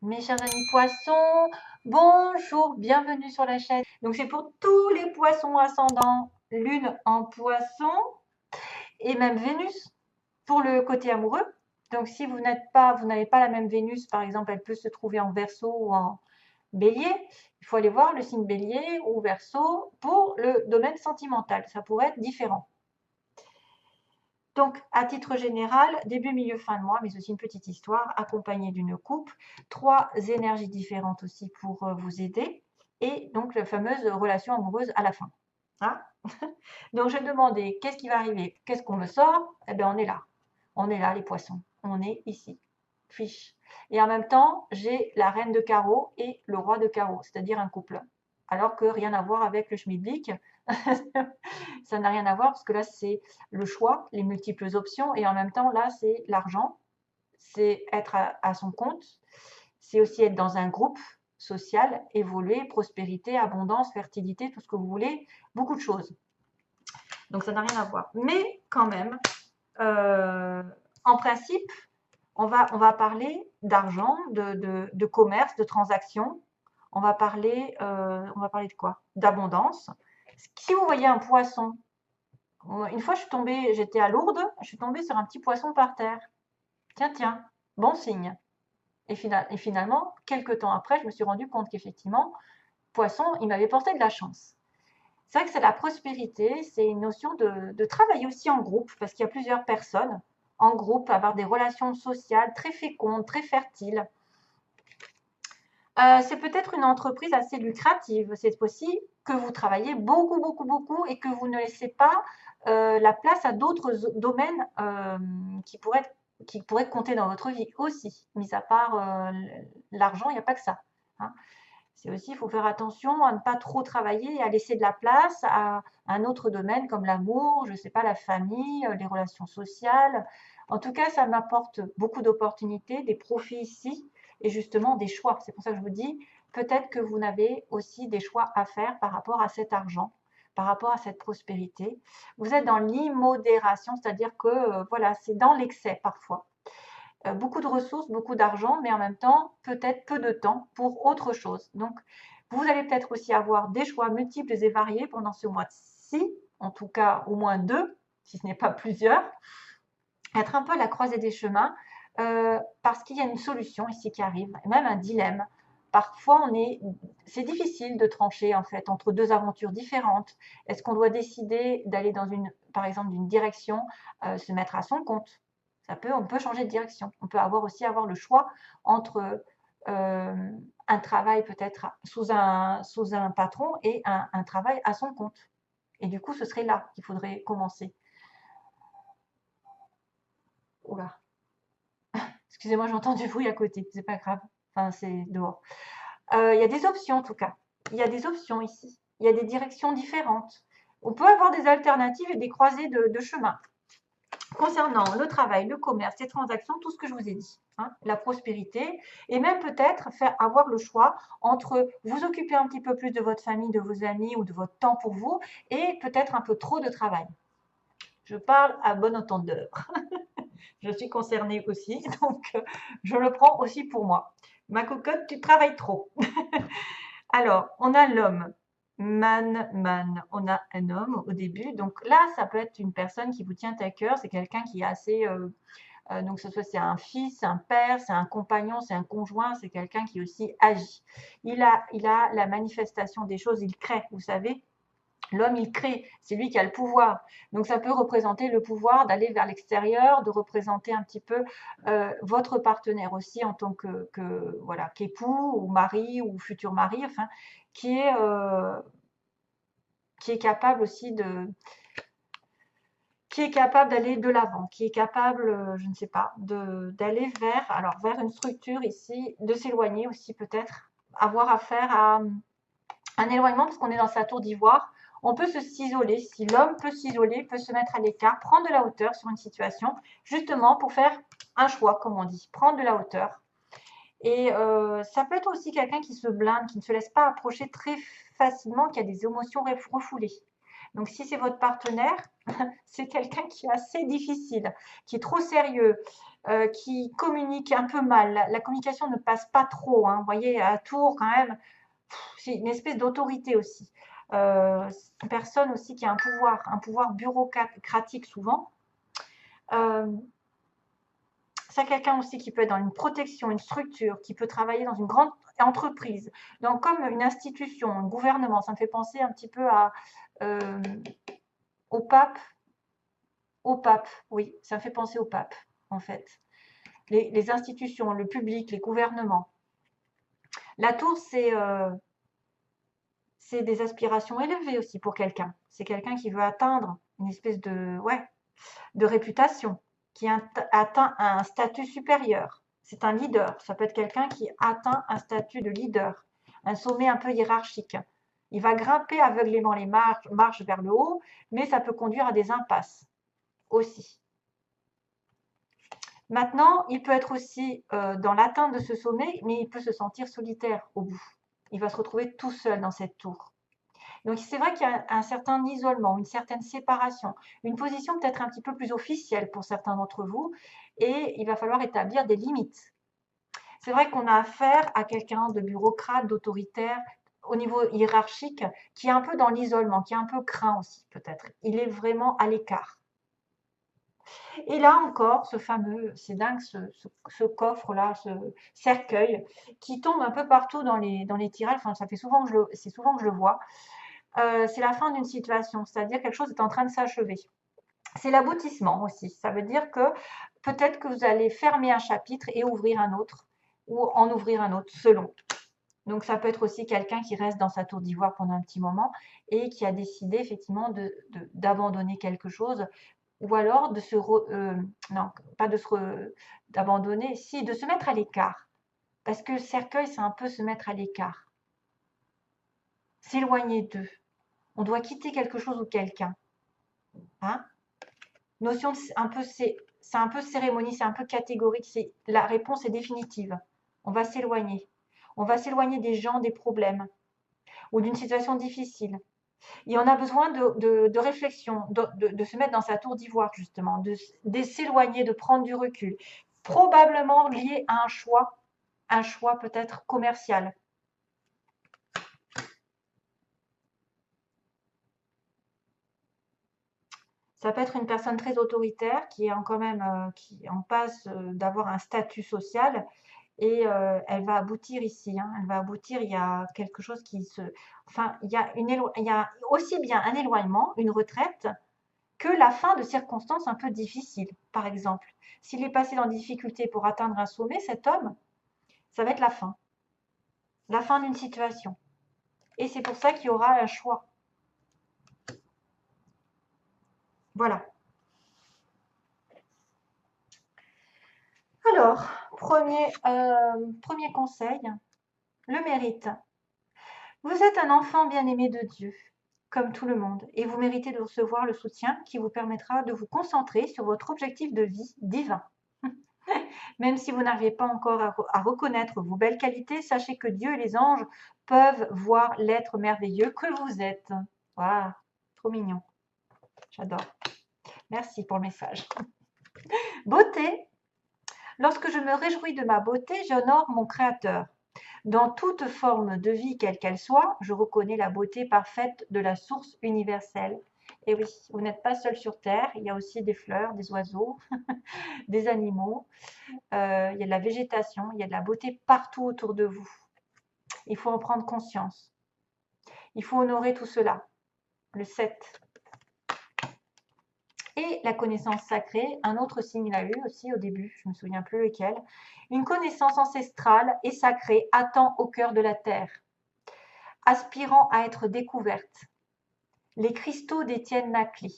Mes chers amis poissons, bonjour, bienvenue sur la chaîne. Donc c'est pour tous les poissons ascendants, lune en poisson et même Vénus pour le côté amoureux. Donc si vous n'avez pas la même Vénus, par exemple, elle peut se trouver en Verseau ou en Bélier. Il faut aller voir le signe Bélier ou Verseau pour le domaine sentimental. Ça pourrait être différent. Donc, à titre général, début, milieu, fin de mois, mais aussi une petite histoire accompagnée d'une coupe, 3 énergies différentes aussi pour vous aider, et donc la fameuse relation amoureuse à la fin. Hein. Donc, je demandais qu'est-ce qui va arriver, qu'est-ce qu'on me sort. Eh bien, on est là les poissons, on est ici, fiche. Et en même temps, j'ai la reine de carreau et le roi de carreau, c'est-à-dire un couple. Alors que rien à voir avec le schmilblick. Ça n'a rien à voir parce que là, c'est le choix, les multiples options et en même temps, là, c'est l'argent, c'est être à son compte, c'est aussi être dans un groupe social, évoluer, prospérité, abondance, fertilité, tout ce que vous voulez, beaucoup de choses. Donc, ça n'a rien à voir. Mais quand même, en principe, on va parler d'argent, de commerce, de transactions. On va parler de quoi? D'abondance. Si vous voyez un poisson, une fois j'étais à Lourdes, je suis tombée sur un petit poisson par terre. Tiens, tiens, bon signe. Et finalement, quelques temps après, je me suis rendu compte qu'effectivement, poisson, il m'avait porté de la chance. C'est vrai que c'est la prospérité, c'est une notion de travailler aussi en groupe, parce qu'il y a plusieurs personnes en groupe, avoir des relations sociales très fécondes, très fertiles. C'est peut-être une entreprise assez lucrative. C'est possible que vous travaillez beaucoup, beaucoup, beaucoup et que vous ne laissez pas la place à d'autres domaines qui pourraient compter dans votre vie aussi. Mis à part l'argent, il n'y a pas que ça. Hein. C'est aussi, il faut faire attention à ne pas trop travailler et à laisser de la place à un autre domaine comme l'amour, je ne sais pas, la famille, les relations sociales. En tout cas, ça m'apporte beaucoup d'opportunités, des profits ici et justement des choix. C'est pour ça que je vous dis, peut-être que vous avez aussi des choix à faire par rapport à cet argent, par rapport à cette prospérité. Vous êtes dans l'immodération, c'est-à-dire que voilà, c'est dans l'excès parfois. Beaucoup de ressources, beaucoup d'argent, mais en même temps, peut-être peu de temps pour autre chose. Donc, vous allez peut-être aussi avoir des choix multiples et variés pendant ce mois-ci, en tout cas au moins 2, si ce n'est pas plusieurs. Être un peu à la croisée des chemins, parce qu'il y a une solution ici qui arrive, même un dilemme. Parfois, c'est difficile de trancher en fait entre deux aventures différentes. Est-ce qu'on doit décider d'aller dans par exemple, d'une direction, se mettre à son compte? On peut changer de direction. On peut aussi avoir le choix entre un travail peut-être sous un patron et un travail à son compte. Et du coup, ce serait là qu'il faudrait commencer. Oula. Excusez-moi, j'entends du bruit à côté, c'est pas grave. Enfin, c'est dehors. Il y a des options en tout cas. Il y a des options ici. Il y a des directions différentes. On peut avoir des alternatives et des croisées de chemin. Concernant le travail, le commerce, les transactions, tout ce que je vous ai dit, hein, la prospérité, et même peut-être avoir le choix entre vous occuper un petit peu plus de votre famille, de vos amis ou de votre temps pour vous, et peut-être un peu trop de travail. Je parle à bon entendeur. Je suis concernée aussi, donc je le prends aussi pour moi. Ma cocotte, tu travailles trop. Alors, on a l'homme. Man. On a un homme au début. Donc là, ça peut être une personne qui vous tient à cœur. C'est quelqu'un qui est assez... donc, c'est un fils, c'est un père, c'est un compagnon, c'est un conjoint, c'est quelqu'un qui aussi agit. Il a la manifestation des choses, il crée, vous savez. L'homme, il crée, c'est lui qui a le pouvoir. Donc, ça peut représenter le pouvoir d'aller vers l'extérieur, de représenter un petit peu votre partenaire aussi en tant voilà, qu'époux ou mari ou futur mari, enfin, qui est capable aussi qui est capable d'aller de l'avant, qui est capable, je ne sais pas, d'aller vers une structure ici, de s'éloigner aussi peut-être, avoir affaire à un éloignement parce qu'on est dans sa tour d'ivoire. On peut s'isoler, si l'homme peut s'isoler, peut se mettre à l'écart, prendre de la hauteur sur une situation, justement pour faire un choix, comme on dit, prendre de la hauteur. Et ça peut être aussi quelqu'un qui se blinde, qui ne se laisse pas approcher très facilement, qui a des émotions refoulées. Donc si c'est votre partenaire, c'est quelqu'un qui est assez difficile, qui est trop sérieux, qui communique un peu mal. La communication ne passe pas trop, hein. Vous voyez, à Tours, quand même, c'est une espèce d'autorité aussi. C'est une personne aussi qui a un pouvoir bureaucratique souvent. C'est quelqu'un aussi qui peut être dans une protection, une structure, qui peut travailler dans une grande entreprise, donc comme une institution, un gouvernement. Ça me fait penser un petit peu euh, au pape. Au pape, oui, ça me fait penser au pape, en fait. Les institutions, le public, les gouvernements. La tour, c'est des aspirations élevées aussi pour quelqu'un. C'est quelqu'un qui veut atteindre une espèce de réputation, qui atteint un statut supérieur. C'est un leader. Ça peut être quelqu'un qui atteint un statut de leader, un sommet un peu hiérarchique. Il va grimper aveuglément les marches vers le haut, mais ça peut conduire à des impasses aussi. Maintenant, il peut être aussi dans l'atteinte de ce sommet, mais il peut se sentir solitaire au bout. Il va se retrouver tout seul dans cette tour. Donc c'est vrai qu'il y a un certain isolement, une certaine séparation, une position peut-être un petit peu plus officielle pour certains d'entre vous, et il va falloir établir des limites. C'est vrai qu'on a affaire à quelqu'un de bureaucrate, d'autoritaire, au niveau hiérarchique, qui est un peu dans l'isolement, qui est un peu craint aussi peut-être. Il est vraiment à l'écart. Et là encore, ce fameux, c'est dingue, ce coffre-là, ce cercueil, qui tombe un peu partout dans les tirages, enfin, c'est souvent que je le vois. C'est la fin d'une situation, c'est-à-dire quelque chose est en train de s'achever. C'est l'aboutissement aussi. Ça veut dire que peut-être que vous allez fermer un chapitre et ouvrir un autre, ou en ouvrir un autre, selon. Donc ça peut être aussi quelqu'un qui reste dans sa tour d'ivoire pendant un petit moment et qui a décidé effectivement d'abandonner quelque chose, ou alors de non, pas d'abandonner, si, de se mettre à l'écart. Parce que cercueil, c'est un peu se mettre à l'écart. S'éloigner d'eux. On doit quitter quelque chose ou quelqu'un. Hein? Notion de, c'est un peu cérémonie, c'est un peu catégorique. La réponse est définitive. On va s'éloigner. On va s'éloigner des gens, des problèmes ou d'une situation difficile. Et on a besoin de réflexion, de se mettre dans sa tour d'ivoire justement, de s'éloigner, de prendre du recul. Probablement lié à un choix peut-être commercial. Ça peut être une personne très autoritaire qui est quand même qui en passe d'avoir un statut social et elle va aboutir ici. Hein. Elle va aboutir. Il y a quelque chose qui se, enfin, il y a aussi bien un éloignement, une retraite, que la fin de circonstances un peu difficiles. Par exemple, s'il est passé dans des difficultés pour atteindre un sommet, cet homme, ça va être la fin d'une situation. Et c'est pour ça qu'il y aura un choix. Voilà. Alors, premier conseil, le mérite. Vous êtes un enfant bien-aimé de Dieu, comme tout le monde, et vous méritez de recevoir le soutien qui vous permettra de vous concentrer sur votre objectif de vie divin. Même si vous n'arrivez pas encore à reconnaître vos belles qualités, sachez que Dieu et les anges peuvent voir l'être merveilleux que vous êtes. Waouh, trop mignon. J'adore. Merci pour le message. Beauté. Lorsque je me réjouis de ma beauté, j'honore mon Créateur. Dans toute forme de vie, quelle qu'elle soit, je reconnais la beauté parfaite de la source universelle. Et oui, vous n'êtes pas seul sur Terre, il y a aussi des fleurs, des oiseaux, des animaux, il y a de la végétation, il y a de la beauté partout autour de vous. Il faut en prendre conscience. Il faut honorer tout cela. Le 7. Et la connaissance sacrée, un autre signe l'a eu aussi au début, je ne me souviens plus lequel. Une connaissance ancestrale et sacrée attend au cœur de la terre, aspirant à être découverte. Les cristaux détiennent la clé.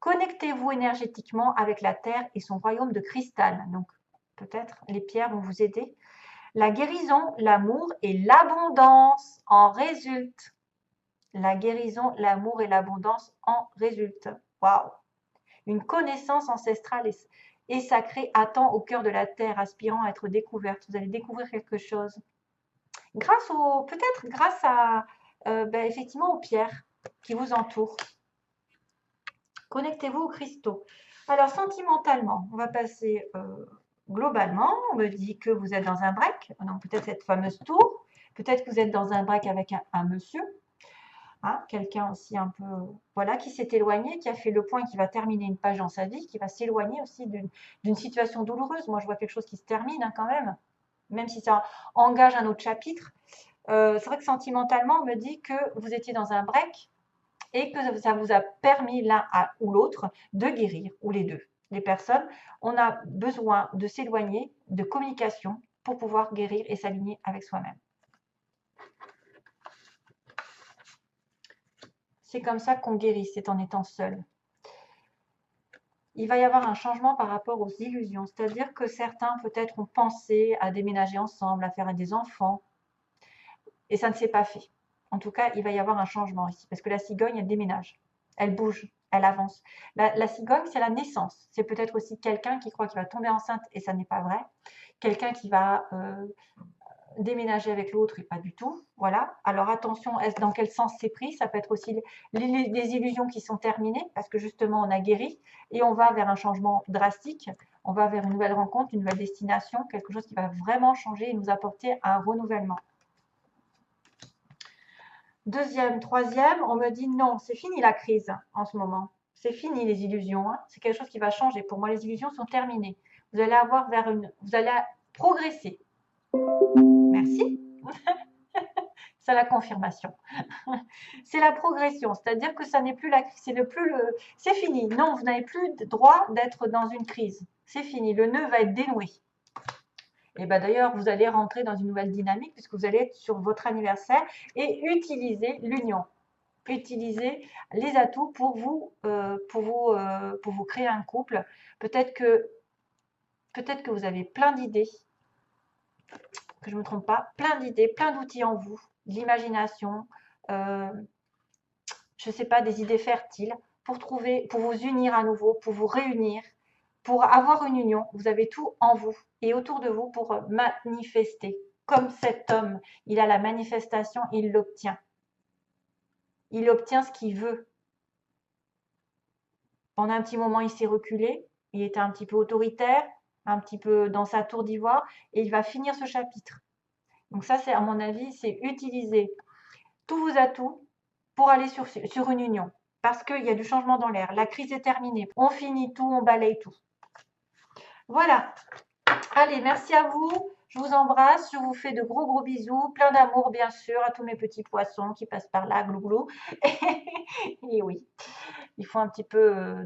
Connectez-vous énergétiquement avec la terre et son royaume de cristal. Donc, peut-être les pierres vont vous aider. La guérison, l'amour et l'abondance en résultent. La guérison, l'amour et l'abondance en résultent. Waouh! Une connaissance ancestrale et sacrée attend au cœur de la terre, aspirant à être découverte. Vous allez découvrir quelque chose. Peut-être grâce à, effectivement, aux pierres qui vous entourent. Connectez-vous aux cristaux. Alors, sentimentalement, on va passer globalement. On me dit que vous êtes dans un break, donc peut-être cette fameuse tour. Peut-être que vous êtes dans un break avec un monsieur, hein, quelqu'un aussi un peu, voilà, qui s'est éloigné, qui a fait le point, qui va terminer une page dans sa vie, qui va s'éloigner aussi d'une situation douloureuse. Moi, je vois quelque chose qui se termine hein, quand même si ça engage un autre chapitre. C'est vrai que sentimentalement, on me dit que vous étiez dans un break et que ça vous a permis l'un ou l'autre de guérir, ou les deux. Les personnes, on a besoin de s'éloigner, de communication pour pouvoir guérir et s'aligner avec soi-même. C'est comme ça qu'on guérit, c'est en étant seul. Il va y avoir un changement par rapport aux illusions, c'est-à-dire que certains peut-être ont pensé à déménager ensemble, à faire des enfants, et ça ne s'est pas fait. En tout cas, il va y avoir un changement ici, parce que la cigogne, elle déménage, elle bouge, elle avance. La cigogne, c'est la naissance. C'est peut-être aussi quelqu'un qui croit qu'il va tomber enceinte, et ça n'est pas vrai. Quelqu'un qui va déménager avec l'autre, et pas du tout. Voilà. Alors attention, dans quel sens c'est pris? Ça peut être aussi des illusions qui sont terminées, parce que justement, on a guéri, et on va vers un changement drastique. On va vers une nouvelle rencontre, une nouvelle destination, quelque chose qui va vraiment changer et nous apporter un renouvellement. Deuxième, troisième, on me dit non, c'est fini la crise en ce moment. C'est fini les illusions. Hein. C'est quelque chose qui va changer. Pour moi, les illusions sont terminées. Vous allez avoir vous allez progresser. Merci. C'est la confirmation. C'est la progression, c'est-à-dire que ça n'est plus la crise, c'est fini. Non, vous n'avez plus le droit d'être dans une crise. C'est fini. Le nœud va être dénoué. Et ben d'ailleurs, vous allez rentrer dans une nouvelle dynamique puisque vous allez être sur votre anniversaire et utiliser l'union. Utiliser les atouts pour vous créer un couple. Peut-être que vous avez plein d'idées, que je ne me trompe pas, plein d'idées, plein d'outils en vous, de l'imagination, je ne sais pas, des idées fertiles pour vous unir à nouveau, pour vous réunir, pour avoir une union. Vous avez tout en vous et autour de vous pour manifester. Comme cet homme, il a la manifestation, il l'obtient. Il obtient ce qu'il veut. Pendant un petit moment, il s'est reculé, il était un petit peu autoritaire, un petit peu dans sa tour d'ivoire, et il va finir ce chapitre. Donc ça, c'est à mon avis, c'est utiliser tous vos atouts pour aller sur une union. Parce qu'il y a du changement dans l'air. La crise est terminée. On finit tout, on balaye tout. Voilà. Allez, merci à vous. Je vous embrasse. Je vous fais de gros gros bisous. Plein d'amour, bien sûr, à tous mes petits poissons qui passent par là, glou-glou. Et oui, il faut un petit peu,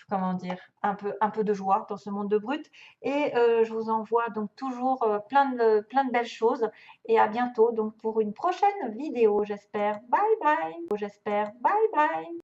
comment dire, un peu de joie dans ce monde de brut. Et je vous envoie donc toujours plein de belles choses. Et à bientôt donc pour une prochaine vidéo, j'espère. Bye bye. J'espère. Bye bye.